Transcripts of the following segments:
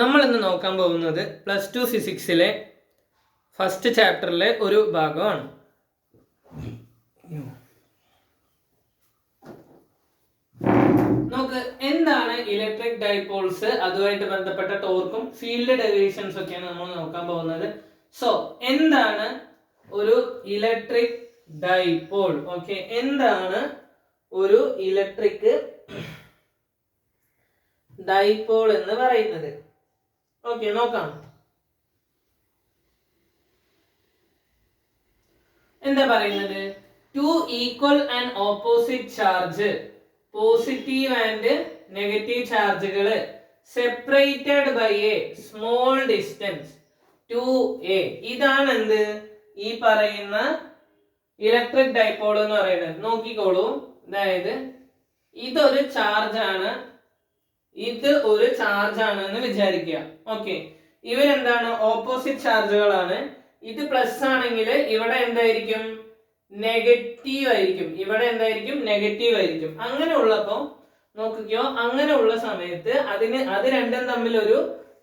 നമ്മൾ ഇന്ന് നോക്കാൻ പോകുന്നത് +2 ഫിസിക്സിലെ ഫസ്റ്റ് ചാപ്റ്ററിലെ ഒരു ഭാഗമാണ്. നമുക്ക് എന്താണ് ഇലക്ട്രിക് ഡൈപോൾസ്, അതുമായിട്ട് ബന്ധപ്പെട്ട ടോർക്കും ഫീൽഡ് ഡെറിവേഷൻസ് ഒക്കെയാണ് നമ്മൾ നോക്കാൻ പോകുന്നത്. സോ എന്താണ് ഒരു ഇലക്ട്രിക് ഡൈപോൾ? ഓക്കെ, എന്താണ് ഒരു ഇലക്ട്രിക് ഡൈപോൾ എന്ന് പറയുന്നത്? ഓക്കെ, നോക്കാം. എന്താ പറയുന്നത്? Two equal and opposite charge, positive and negative ചാർജുകള് separated by a small distance 2a. ഇതാണ് എന്ത് ഈ പറയുന്ന ഇലക്ട്രിക് ഡൈപോൾ എന്ന് പറയുന്നത്. നോക്കിക്കോളൂ, അതായത് ഇതൊരു ചാർജ് ആണ്, ഇത് ഒരു ചാർജ് ആണ് എന്ന് വിചാരിക്കുക. ഓക്കെ, ഇവരെന്താണ്? ഓപ്പോസിറ്റ് ചാർജുകളാണ്. ഇത് പ്ലസ് ആണെങ്കിൽ ഇവിടെ എന്തായിരിക്കും? നെഗറ്റീവ് ആയിരിക്കും. ഇവിടെ എന്തായിരിക്കും? നെഗറ്റീവ് ആയിരിക്കും. അങ്ങനെ ഉള്ളപ്പോ നോക്കിക്കോ, അങ്ങനെ ഉള്ള സമയത്ത് അത് രണ്ടും തമ്മിൽ ഒരു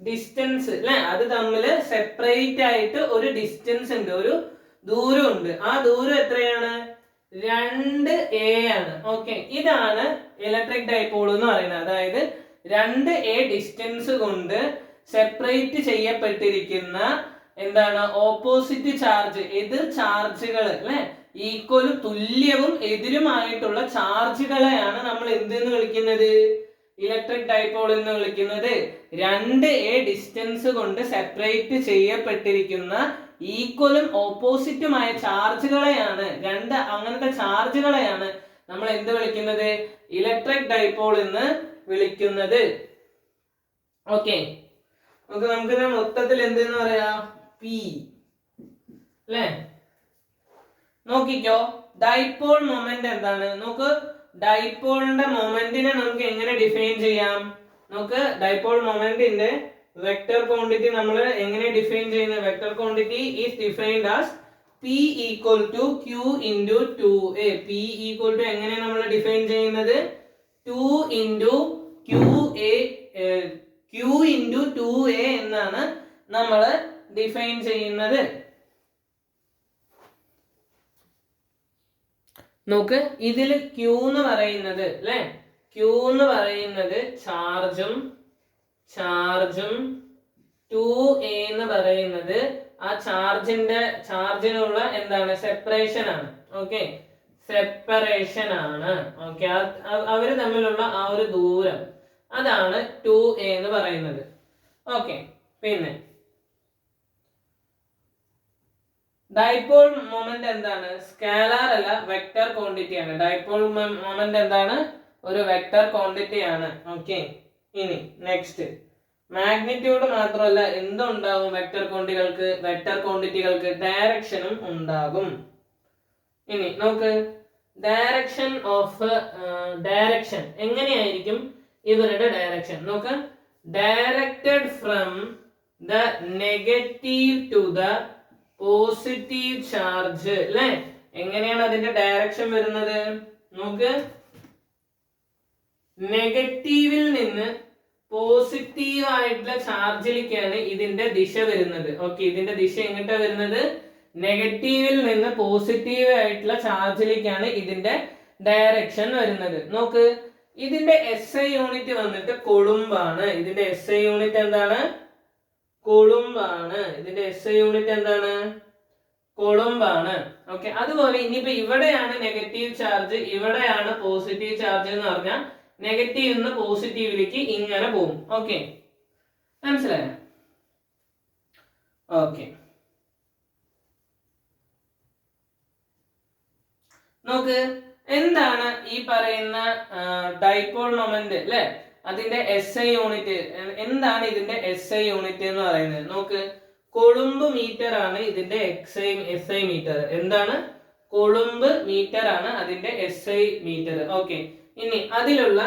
ഡിസ്റ്റൻസ് അല്ലെ, അത് തമ്മിൽ സെപ്പറേറ്റ് ആയിട്ട് ഒരു ഡിസ്റ്റൻസ് ഉണ്ട്, ഒരു ദൂരമുണ്ട്. ആ ദൂരം എത്രയാണ്? 2a ആണ്. ഓക്കെ, ഇതാണ് ഇലക്ട്രിക് ഡൈപോൾ എന്ന് പറയുന്നത്. അതായത് 2a ഡിസ്റ്റൻസ് കൊണ്ട് സെപ്പറേറ്റ് ചെയ്യപ്പെട്ടിരിക്കുന്ന എന്താണ്? ഓപ്പോസിറ്റ് ചാർജ്, എതിർ ചാർജുകൾ അല്ലെ, ഈക്വലും തുല്യവും എതിരുമായിട്ടുള്ള ചാർജുകളെയാണ് നമ്മൾ എന്തെന്ന് വിളിക്കുന്നത്? ഇലക്ട്രിക് ഡൈപോൾ എന്ന് വിളിക്കുന്നത്. 2a ഡിസ്റ്റൻസ് കൊണ്ട് സെപ്പറേറ്റ് ചെയ്യപ്പെട്ടിരിക്കുന്ന ഈക്വലും ഓപ്പോസിറ്റുമായ ചാർജുകളെയാണ്, അങ്ങനത്തെ ചാർജുകളെയാണ് നമ്മൾ എന്ത് വിളിക്കുന്നത്? ഇലക്ട്രിക് ഡൈപോൾ എന്ന് വിളിക്കുന്നത്. ഓക്കെ, നമുക്ക് മൊത്തത്തിൽ എന്തെന്ന് പറയാ? P അല്ലേ? നോക്കിക്കോ, ഡൈപോൾ മൊമെന്റ് എന്താണ്? നമുക്ക് ഡൈപോളിന്റെ മൊമെന്റിനെ നമുക്ക് എങ്ങനെ ഡിഫൈൻ ചെയ്യാം? നമുക്ക് ഡൈപോൾ മൊമെന്റിന്റെ വെക്ടർ ക്വാണ്ടിറ്റി നമ്മൾ എങ്ങനെ ഡിഫൈൻ ചെയ്യുന്നത്? Vector quantity is defined as P equal to Q into 2a. P equal to എങ്ങനെ നമ്മൾ ഡിഫൈൻ ചെയ്യുന്നത്? 2 ഇൻറ്റു Q ഇൻറ്റു 2a എന്നാണ് നമ്മൾ ഡിഫൈൻ ചെയ്യുന്നത്. നോക്ക്, ഇതിൽ Q എന്ന് പറയുന്നത് അല്ലെ, Q എന്ന് പറയുന്നത് ചാർജും 2a എന്ന് പറയുന്നത് ആ ചാർജിനുള്ള എന്താണ്? സെപ്പറേഷൻ ആണ്. ഓക്കെ, സെപ്പറേഷൻ ആണ്. ഓക്കെ, അവര് തമ്മിലുള്ള ആ ഒരു ദൂരം, അതാണ് 2a എന്ന് പറയുന്നത്. ഓക്കെ, പിന്നെ ഡൈപോൾ മൊമെന്റ് എന്താണ്? സ്കാലാർ അല്ല, വെക്ടർ ക്വാണ്ടിറ്റി ആണ്. ഡൈപോൾ മൊമെന്റ് എന്താണ്? ഒരു വെക്ടർ ക്വാണ്ടിറ്റി ആണ്. ഓക്കെ, ഇനി നെക്സ്റ്റ്, മാഗ്നിറ്റ്യൂഡ് മാത്രമല്ല, എന്തുണ്ടാവും? വെക്ടർ ക്വാണ്ടിറ്റികൾക്ക് ഡയറക്ഷനും ഉണ്ടാകും. ഇനി നോക്ക്, ഡയറക്ഷൻ എങ്ങനെയായിരിക്കും ഇവരുടെ ഡയറക്ഷൻ? നോക്ക്, directed from the negative to the positive charge അല്ലെ. എങ്ങനെയാണ് അതിന്റെ ഡയറക്ഷൻ വരുന്നത്? നോക്ക്, നെഗറ്റീവിൽ നിന്ന് പോസിറ്റീവ് ആയിട്ടുള്ള ചാർജിലേക്കാണ് ഇതിന്റെ ദിശ വരുന്നത്. ഓക്കെ, ഇതിന്റെ ദിശ എങ്ങോട്ടാ വരുന്നത്? നെഗറ്റീവിൽ നിന്ന് പോസിറ്റീവ് ആയിട്ടുള്ള ചാർജിലേക്കാണ് ഇതിന്റെ ഡയറക്ഷൻ വരുന്നത്. നോക്ക്, ഇതിന്റെ SI യൂണിറ്റ് വന്നിട്ട് കൊളുംബാണ്. ഇതിന്റെ SI യൂണിറ്റ് എന്താണ്? കൊളുംബാണ്. ഇതിന്റെ SI യൂണിറ്റ് എന്താണ്? കൊളുംബാണ്. ഓക്കെ, അതുപോലെ ഇനിയിപ്പോ ഇവിടെയാണ് നെഗറ്റീവ് ചാർജ്, ഇവിടെയാണ് പോസിറ്റീവ് ചാർജ് എന്ന് പറഞ്ഞാൽ നെഗറ്റീവ് നിന്ന് പോസിറ്റീവിലേക്ക് ഇങ്ങനെ പോകും. ഓക്കെ, മനസ്സിലായോ? ഓക്കെ, നോക്ക്, എന്താണ് ഈ പറയുന്ന ഡൈപോൾ മൊമെന്റ് അല്ലെ, അതിന്റെ SI യൂണിറ്റ് എന്താണ്? ഇതിന്റെ SI യൂണിറ്റ് എന്ന് പറയുന്നത് നോക്ക്, കൊളുംബ് മീറ്റർ ആണ് ഇതിന്റെ SI മീറ്റർ. എന്താണ്? കൊളുംബ് മീറ്റർ ആണ് അതിന്റെ SI മീറ്റർ. ഓക്കെ, ഇനി അതിലുള്ള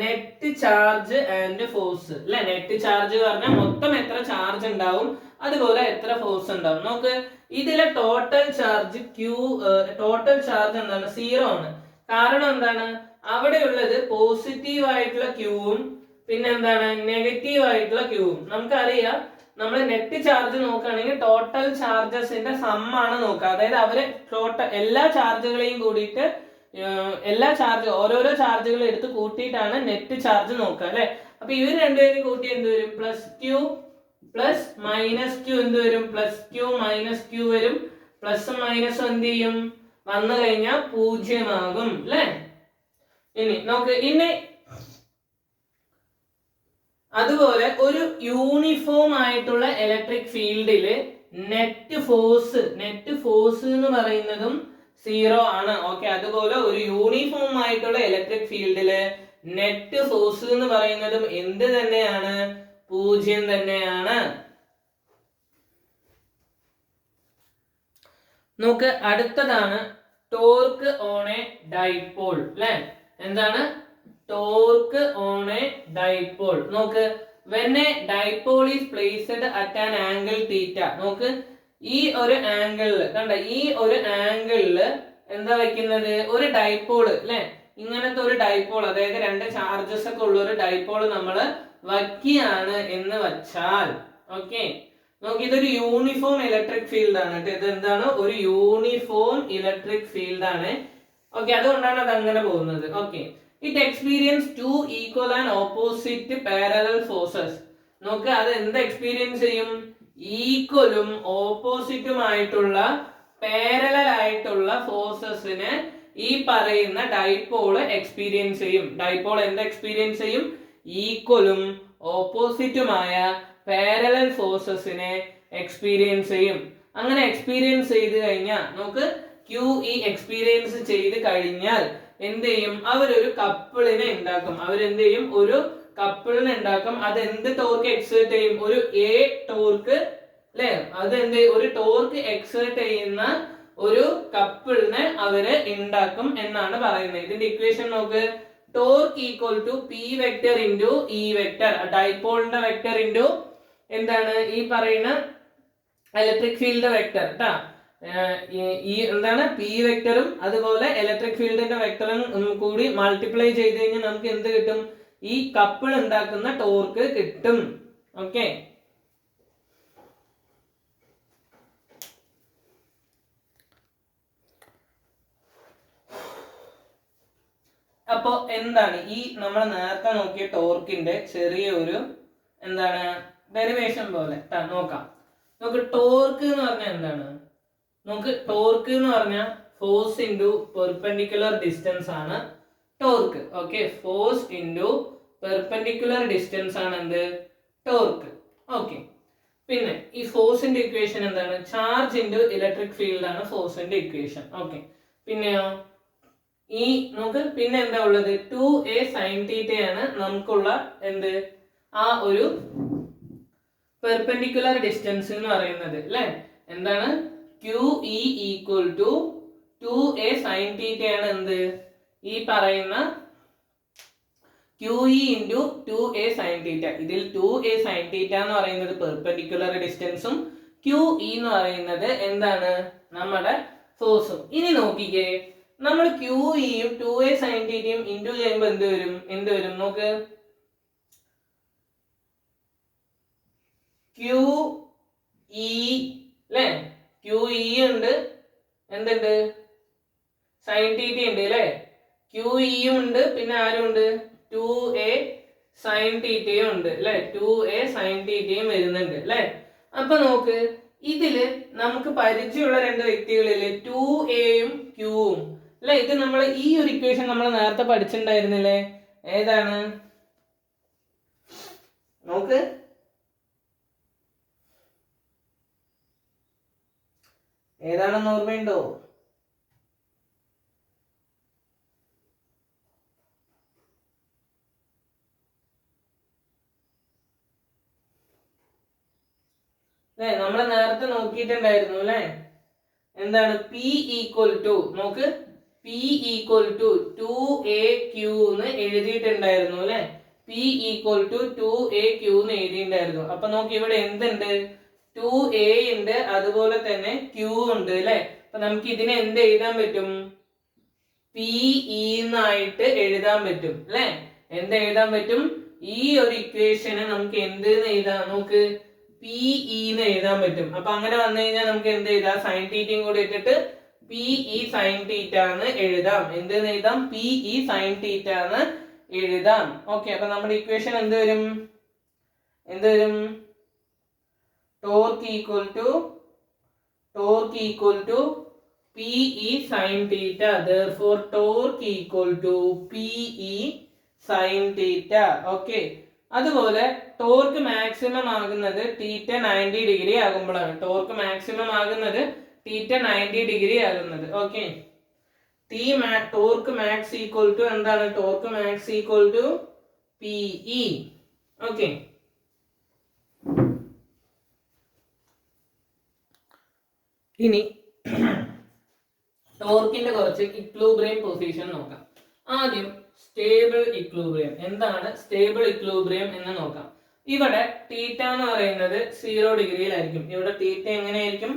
നെറ്റ് ചാർജ് ആൻഡ് ഫോഴ്സ് അല്ലെ. നെറ്റ് ചാർജ് പറഞ്ഞാൽ മൊത്തം എത്ര ചാർജ് ഉണ്ടാവും, അതുപോലെ എത്ര ഫോഴ്സ് ഉണ്ടാവും. നോക്ക്, ഇതിലെ ടോട്ടൽ ചാർജ് ടോട്ടൽ ചാർജ് എന്താണ്? 0 ആണ്. കാരണം എന്താണ്? അവിടെ ഉള്ളത് പോസിറ്റീവ് ആയിട്ടുള്ള ക്യൂവും പിന്നെ എന്താണ് നെഗറ്റീവ് ആയിട്ടുള്ള ക്യൂവും. നമുക്കറിയാം നമ്മൾ നെറ്റ് ചാർജ് നോക്കുകയാണെങ്കിൽ ടോട്ടൽ ചാർജസിന്റെ സമ്മാണ് നോക്കുക. അതായത് അവരെ ടോട്ടൽ എല്ലാ ചാർജുകളെയും കൂടിയിട്ട് എല്ലാ ചാർജ് ഓരോരോ ചാർജുകൾ എടുത്ത് കൂട്ടിയിട്ടാണ് നെറ്റ് ചാർജ് നോക്കുക അല്ലെ. അപ്പൊ ഇവർ രണ്ടുപേരും കൂട്ടി എന്ത് വരും? Plus Q plus minus Q എന്ത് വരും? പ്ലസ് ക്യൂ മൈനസ് ക്യൂ വരും. പ്ലസും മൈനസും എന്ത് ചെയ്യും? വന്നു കഴിഞ്ഞാൽ 0 ആകും അല്ലെ. ഇനി നമുക്ക് ഇനി അതുപോലെ ഒരു യൂണിഫോം ആയിട്ടുള്ള ഇലക്ട്രിക് ഫീൽഡില് നെറ്റ് ഫോഴ്സ് എന്ന് പറയുന്നതും 0 ആണ്. ഓക്കെ, അതുപോലെ ഒരു യൂണിഫോം ആയിട്ടുള്ള ഇലക്ട്രിക് ഫീൽഡില് നെറ്റ് ഫോഴ്സ് എന്ന് പറയുന്നതും എന്ത് തന്നെയാണ്? 0 തന്നെയാണ്. നോക്ക്, അടുത്തതാണ് ടോർക്ക് ഓൺ എ ഡൈപോൾ അല്ലെ. എന്താണ് ടോർക്ക് ഓൺ എ ഡൈപോൾ? നോക്ക്, when a dipole is placed at an angle theta. നോക്ക്, ഈ ഒരു ആംഗിളില് കണ്ട, ഈ ഒരു ആംഗിളില് എന്താ വെക്കുന്നത്? ഒരു ഡൈപോൾ അല്ലെ. ഇങ്ങനത്തെ ഒരു ഡൈപോൾ, അതായത് രണ്ട് ചാർജസ് ഒക്കെ ഉള്ള ഒരു ഡൈപോൾ നമ്മൾ വയ്ക്കുകയാണ് എന്ന് വച്ചാൽ, ഓക്കെ, നോക്കി, ഇതൊരു യൂണിഫോം ഇലക്ട്രിക് ഫീൽഡ് ആണ് കേട്ടോ. ഇത് എന്താണ്? ഒരു യൂണിഫോം ഇലക്ട്രിക് ഫീൽഡ് ആണ്. ഓക്കെ, അതുകൊണ്ടാണ് അത് അങ്ങനെ പോകുന്നത്. Okay, it experience to equal and opposite parallel forces. നോക്ക്, അത് എന്ത് എക്സ്പീരിയൻസ് ചെയ്യും? ഈക്വലും ഓപ്പോസിറ്റുമായിട്ടുള്ള പാരലൽ ആയിട്ടുള്ള ഫോഴ്സസിനെ ഈ പറയുന്ന ഡൈപോള് എക്സ്പീരിയൻസ് ചെയ്യും. ഡൈപോൾ എന്ത് എക്സ്പീരിയൻസ് ചെയ്യും? ഈക്വലും ഓപ്പോസിറ്റുമായ പാരലൽ ഫോഴ്സസിനെ എക്സ്പീരിയൻസ് ചെയ്യും. അങ്ങനെ എക്സ്പീരിയൻസ് ചെയ്ത് കഴിഞ്ഞാൽ നമുക്ക് QE എക്സ്പീരിയൻസ് ചെയ്ത് കഴിഞ്ഞാൽ എന്ത് ചെയ്യും? അവരൊരു കപ്പിളിനെ ഉണ്ടാക്കും. അവരെന്ത് ചെയ്യും? ഒരു കപ്പിളിനെ ഉണ്ടാക്കും. അത് എന്ത് ടോർക്ക് എക്സേർട്ട് ചെയ്യും? ഒരു A ടോർക്ക് അല്ലെ. അതെന്ത്? ഒരു ടോർക്ക് എക്സേർട്ട് ചെയ്യുന്ന ഒരു കപ്പിളിനെ അവര് ഉണ്ടാക്കും എന്നാണ് പറയുന്നത്. ഇതിന്റെ ഇക്വേഷൻ നോക്ക്, torque equal to P vector into E vector. ഡൈപോളിന്റെ വെക്ടർ ഇൻറ്റു എന്താണ്? ഈ പറയുന്ന ഇലക്ട്രിക് ഫീൽഡ് വെക്ടർ ട്ടാ. ഈ എന്താണ്? P വെക്ടറും അതുപോലെ ഇലക്ട്രിക് ഫീൽഡിന്റെ വെക്ടറും കൂടി മൾട്ടിപ്ലൈ ചെയ്ത് കഴിഞ്ഞാൽ നമുക്ക് എന്ത് കിട്ടും? ഈ കപ്പിൾ ഉണ്ടാക്കുന്ന ടോർക്ക് കിട്ടും. ഓക്കെ, അപ്പോ എന്താണ് ഈ നമ്മൾ നേരത്തെ നോക്കിയ ടോർക്കിന്റെ ചെറിയ ഒരു എന്താണ് ഡെറിവേഷൻ പോലെ നോക്കാം. നമുക്ക് ടോർക്ക് എന്ന് പറഞ്ഞാൽ എന്താണ്? നമുക്ക് ടോർക്ക് എന്ന് പറഞ്ഞാൽ ഫോഴ്സ് ഇൻറ്റു പെർപെൻഡിക്കുലർ ഡിസ്റ്റൻസ് ആണ് torque. Okay, force into perpendicular distance ആണ് എന്ത്? ടോർക്ക്. ഓക്കെ, പിന്നെ ഈ ഫോഴ്സിന്റെ ഇക്വേഷൻ എന്താണ്? ചാർജ് ഇൻറ്റു ഇലക്ട്രിക് ഫീൽഡ് ആണ് ഫോഴ്സിന്റെ ഇക്വേഷൻ. ഓക്കെ, പിന്നെയോ ഈ നമുക്ക് പിന്നെ എന്താ ഉള്ളത്? 2a sin θ ആണ് നമുക്കുള്ള എന്ത്? ആ ഒരു പെർപെൻഡിക്കുലർ ഡിസ്റ്റൻസ് എന്ന് പറയുന്നത് അല്ലെ. എന്താണ്? QE equal to 2a sin θ ആണ് എന്ത്? ഈ പറയുന്ന QE ഇൻറ്റു 2a sin θ. ഇതിൽ 2a sin θ എന്ന് പറയുന്നത് പെർപെൻഡിക്കുലർ ഡിസ്റ്റൻസും QE എന്ന് പറയുന്നത് എന്താണ്? നമ്മുടെ ഫോഴ്സും. ഇനി നോക്കിക്കേ, നമ്മൾ QEയും 2a sin θയും ഇൻറ്റു ചെയ്യുമ്പോൾ എന്ത് വരും? നോക്ക്, QE അല്ലെ. QE ഉണ്ട്, എന്തുണ്ട്? sin θ ഉണ്ട് അല്ലെ. QEയും ഉണ്ട്, പിന്നെ ആരും ഉണ്ട്? 2a sin θയും ഉണ്ട് അല്ലെ. 2a sin θയും വരുന്നുണ്ട് അല്ലെ. അപ്പൊ നോക്ക്, ഇതില് നമുക്ക് പരിചയമുള്ള രണ്ട് വ്യക്തികളില് 2aയും Qയും അല്ലെ. ഇത് നമ്മൾ ഈ ഒരു ഇക്വേഷൻ നമ്മൾ നേരത്തെ പഠിച്ചിട്ടുണ്ടായിരുന്നില്ലേ? ഏതാണ്? നോക്ക്, ഏതാണെന്ന് ഓർമ്മയുണ്ടോ? അല്ലെ, നമ്മൾ നേരത്തെ നോക്കിയിട്ടുണ്ടായിരുന്നു അല്ലെ. എന്താണ്? P ഈക്വൽ ടു, നോക്ക്, P ഈക്വൽ ടു 2aq എന്ന് എഴുതിയിട്ടുണ്ടായിരുന്നു അല്ലെ. P ഈക്വൽ ടു 2aq എന്ന് എഴുതിയിട്ടുണ്ടായിരുന്നു. അപ്പൊ നോക്ക്, ഇവിടെ എന്തുണ്ട്? 2a ഉണ്ട്, അതുപോലെ തന്നെ Q ഉണ്ട് അല്ലെ. അപ്പൊ നമുക്ക് ഇതിനെ എന്ത് എഴുതാൻ പറ്റും? PE എന്നായിട്ട് എഴുതാൻ പറ്റും അല്ലെ. എന്ത് എഴുതാൻ പറ്റും? ഈ ഒരു ഇക്വേഷന് നമുക്ക് എന്ത് എഴുതാം, നമുക്ക് പി എന്ന് എഴുതാൻ പറ്റും. അപ്പൊ അങ്ങനെ വന്നു കഴിഞ്ഞാൽ നമുക്ക് എന്ത് എഴുതാം, സൈൻ തീറ്റയും കൂടി ഇട്ടിട്ട് പി ഇ സൈൻ തീറ്റ എന്ന് എഴുതാം. എന്ത് എഴുതാം, പി ഇ സൈൻ തീറ്റ എന്ന് എഴുതാം. ഓക്കെ, അപ്പൊ നമ്മുടെ ഇക്വേഷൻ എന്ത് വരും, torque equal to p e sine theta. therefore torque equal to p e sine theta. Okay, അതുപോലെ ടോർക്ക് മാക്സിമം ആകുന്നത് തീറ്റ 90 ഡിഗ്രി ആകുമ്പോഴാണ്. ടോർക്ക് മാക്സിമം ആകുന്നത് തീറ്റ 90 ഡിഗ്രി ആകുന്നത്. Okay, torque max equal to എന്താണ്, torque max equal to p e. Okay, ഇനി ടോർക്കിന്റെ കുറച്ച് equilibrium position നോക്കാം. ആദ്യം സ്റ്റേബിൾ ഇക്വിലിബ്രിയം. എന്താണ് സ്റ്റേബിൾ ഇക്വിലിബ്രിയം എന്ന് നോക്കാം. ഇവിടെ തീറ്റ എന്ന് പറയുന്നത് 0 ഡിഗ്രിയിലായിരിക്കും. ഇവിടെ തീറ്റ എങ്ങനെയായിരിക്കും,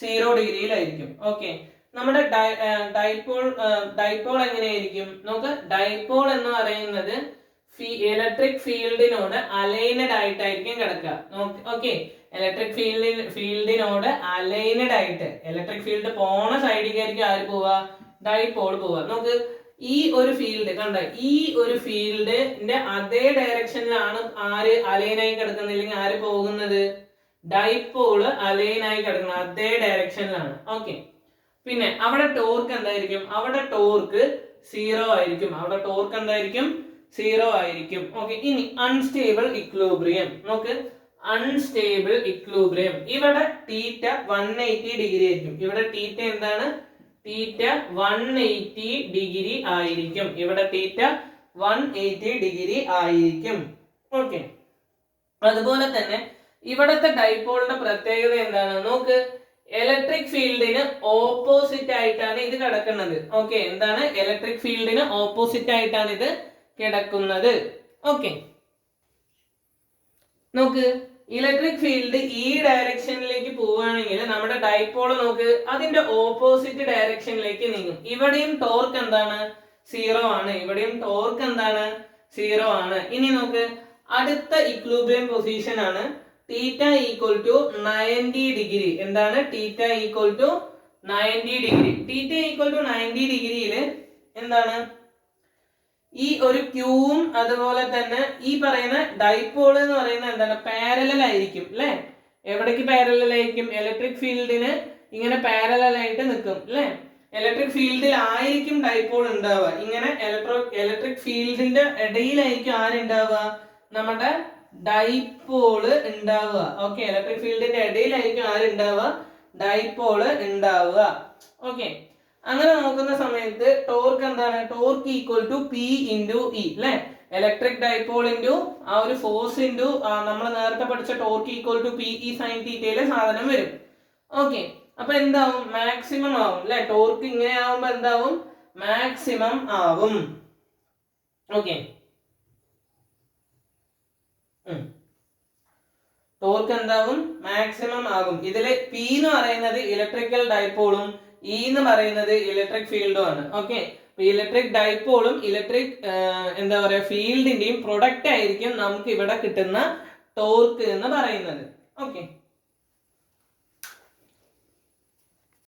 0 ഡിഗ്രിയിലായിരിക്കും. ഓക്കെ, നമ്മുടെ ഡൈപോൾ എങ്ങനെയായിരിക്കും നോക്ക്. ഡൈപോൾ എന്ന് പറയുന്നത് ഇലക്ട്രിക് ഫീൽഡിനോട് അലൈനഡ് ആയിട്ടായിരിക്കും കിടക്കുക. ഓക്കെ, ഇലക്ട്രിക് ഫീൽഡിനോട് അലൈനഡ് ആയിട്ട്, ഇലക്ട്രിക് ഫീൽഡ് പോണ സൈഡിലേക്കായിരിക്കും ആര് പോവുക, ഡൈപോൾ പോവുക. നമുക്ക് ഈ ഒരു ഫീൽഡ് കണ്ട, ഈ ഒരു ഫീൽഡിന്റെ അതേ ഡയറക്ഷനിലാണ് ആര് അലൈനായി കിടക്കുന്നത്, അല്ലെങ്കിൽ ആര് പോകുന്നത്, ഡൈപോള് അലൈനായി കിടക്കുന്നത് അതേ ഡയറക്ഷനിലാണ്. ഓക്കെ, പിന്നെ അവിടെ ടോർക്ക് എന്തായിരിക്കും, അവിടെ ടോർക്ക് 0 ആയിരിക്കും. അവിടെ ടോർക്ക് എന്തായിരിക്കും, 0 ആയിരിക്കും. ഓക്കെ, ഇനി അൺസ്റ്റേബിൾ ഇക്വിലിബ്രിയം നോക്ക്. അൺസ്റ്റേബിൾ ഇക്വിലിബ്രിയം ഇവിടെ തീറ്റ 180 ഡിഗ്രി ആയിരിക്കും. ഇവിടെ തീറ്റ എന്താണ്, തീറ്റ 180 ഡിഗ്രി ആയിരിക്കും. ഇവിടെ തീറ്റ 180 ഡിഗ്രി ആയിരിക്കും. ഓക്കെ, അതുപോലെ തന്നെ ഇവിടത്തെ ഡൈപോളിന്റെ പ്രത്യേകത എന്താണ് നോക്ക്. ഇലക്ട്രിക് ഫീൽഡിന് ഓപ്പോസിറ്റ് ആയിട്ടാണ് ഇത് കിടക്കുന്നത്. ഓക്കെ, എന്താണ്, ഇലക്ട്രിക് ഫീൽഡിന് ഓപ്പോസിറ്റ് ആയിട്ടാണ് ഇത് കിടക്കുന്നത്. ഓക്കെ, നോക്ക്, ഇലക്ട്രിക് ഫീൽഡ് ഈ ഡയറക്ഷനിലേക്ക് പോവുകയാണെങ്കിൽ നമ്മുടെ ഡൈപോൾ നോക്ക് അതിന്റെ ഓപ്പോസിറ്റ് ഡയറക്ഷനിലേക്ക് നീങ്ങും. ഇവിടെയും ടോർക്ക് എന്താണ്, 0 ആണ്. ഇവിടെയും ടോർക്ക് എന്താണ്, 0 ആണ്. ഇനി നോക്ക്, അടുത്ത ഇക്വിലിബ്രിയം പൊസിഷൻ ആണ് തീറ്റ ഈക്വൽ ടു 90 ഡിഗ്രി. എന്താണ്, theta equal to 90 degree. Theta equal to 90 ഡിഗ്രിയിൽ എന്താണ്, ഈ ഒരു ക്യൂവും അതുപോലെ തന്നെ ഈ പറയുന്ന ഡൈപോൾ എന്ന് പറയുന്നത് എന്താണ്, പാരലൽ ആയിരിക്കും അല്ലെ. എവിടേക്ക് പാരലൽ ആയിരിക്കും, ഇലക്ട്രിക് ഫീൽഡിന് ഇങ്ങനെ പാരലൽ ആയിട്ട് നിൽക്കും അല്ലെ. ഇലക്ട്രിക് ഫീൽഡിൽ ആയിരിക്കും ഡൈപോൾ ഉണ്ടാവുക. ഇങ്ങനെ ഇലക്ട്രിക് ഫീൽഡിന്റെ ഇടയിലായിരിക്കും ആരുണ്ടാവുക, നമ്മുടെ ഡൈപോള് ഉണ്ടാവുക. ഓക്കെ, ഇലക്ട്രിക് ഫീൽഡിന്റെ ഇടയിലായിരിക്കും ആരുണ്ടാവുക, ഡൈപോള് ഉണ്ടാവുക. ഓക്കെ, അങ്ങനെ നോക്കുന്ന സമയത്ത് ടോർക്ക് എന്താണ്, torque equal to p into e അല്ലെ. ഇലക്ട്രിക് ഡൈപോൾ ഇൻറ്റു ആ ഒരു ഫോഴ്സ് ഇൻറ്റു നമ്മൾ നേരത്തെ പഠിച്ച torque equal to p e sine തീറ്റയിലെ സാധനം വരും. ഓക്കെ, അപ്പൊ എന്താവും, മാക്സിമം ആവും അല്ലെ. ടോർക്ക് ഇങ്ങനെ ആവുമ്പോ എന്താവും, മാക്സിമം ആവും. ഓക്കെ, ടോർക്ക് എന്താവും, മാക്സിമം ആകും. ഇതില് പി എന്ന് പറയുന്നത് ഇലക്ട്രിക്കൽ ഡൈപോളും ഇ എന്ന് പറയുന്നത് ഇലക്ട്രിക് ഫീൽഡും ആണ്. ഓക്കെ, ഇലക്ട്രിക് ഡൈപോളും ഇലക്ട്രിക് എന്താ പറയാ ഫീൽഡിന്റെയും പ്രൊഡക്റ്റ് ആയിരിക്കും നമുക്ക് ഇവിടെ കിട്ടുന്ന ടോർക്ക് എന്ന് പറയുന്നത്. ഓക്കെ.